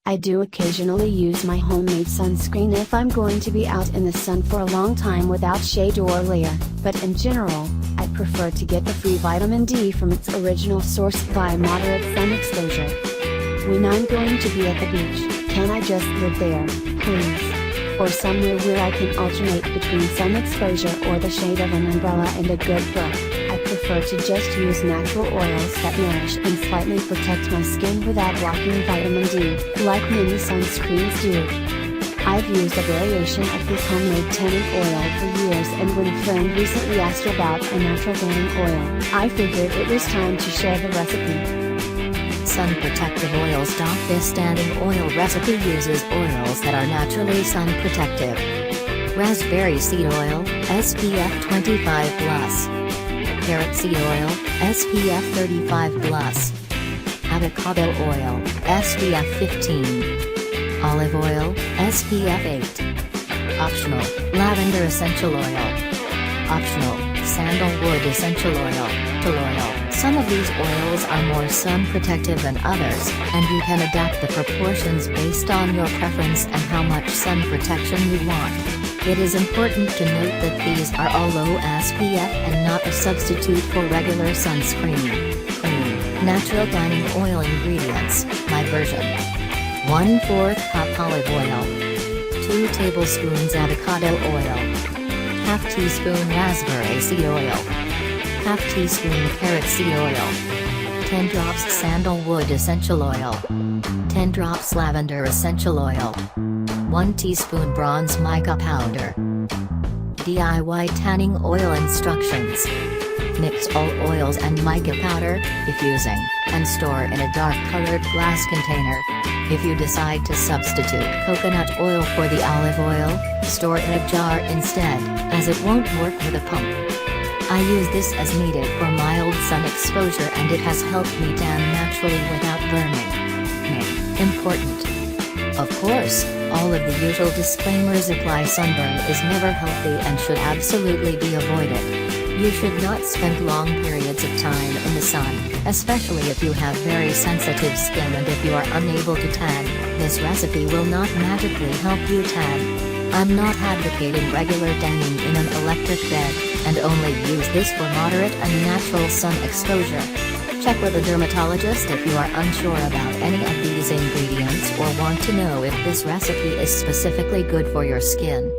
I do occasionally use my homemade sunscreen if I'm going to be out in the sun for a long time without shade or layer, but in general, I prefer to get the free vitamin D from its original source via moderate sun exposure. When I'm going to be at the beach, can I just live there, please? Or somewhere where I can alternate between sun exposure or the shade of an umbrella and a good book. I prefer to just use natural oils that nourish and slightly protect my skin without blocking vitamin D, like many sunscreens do. I've used a variation of this homemade tanning oil for years, and when a friend recently asked about a natural tanning oil, I figured it was time to share the recipe. Sun Protective Oils. This tanning oil recipe uses oils that are naturally sun protective. Raspberry seed oil, SPF 25+. Carrot seed oil, SPF 35+. Avocado oil, SPF 15. Olive oil, SPF 8. Optional, lavender essential oil. Optional, sandalwood essential oil, tool oil. Some of these oils are more sun protective than others, and you can adapt the proportions based on your preference and how much sun protection you want. It is important to note that these are all low SPF and not a substitute for regular sunscreen. Clean, natural tanning oil ingredients, my version. 1/4 cup olive oil. 2 tablespoons avocado oil. Half teaspoon raspberry seed oil. Half teaspoon carrot seed oil. 10 drops sandalwood essential oil. 10 drops lavender essential oil. 1 teaspoon bronze mica powder. DIY tanning oil instructions. Mix all oils and mica powder, if using, and store in a dark-colored glass container. If you decide to substitute coconut oil for the olive oil, store in a jar instead, as it won't work with a pump. I use this as needed for mild sun exposure, and it has helped me tan naturally without burning. Important. Of course, all of the usual disclaimers apply. Sunburn is never healthy and should absolutely be avoided. You should not spend long periods of time in the sun, especially if you have very sensitive skin, and if you are unable to tan, this recipe will not magically help you tan. I'm not advocating regular tanning in an electric bed, and only use this for moderate and natural sun exposure. Check with a dermatologist if you are unsure about any of these ingredients or want to know if this recipe is specifically good for your skin.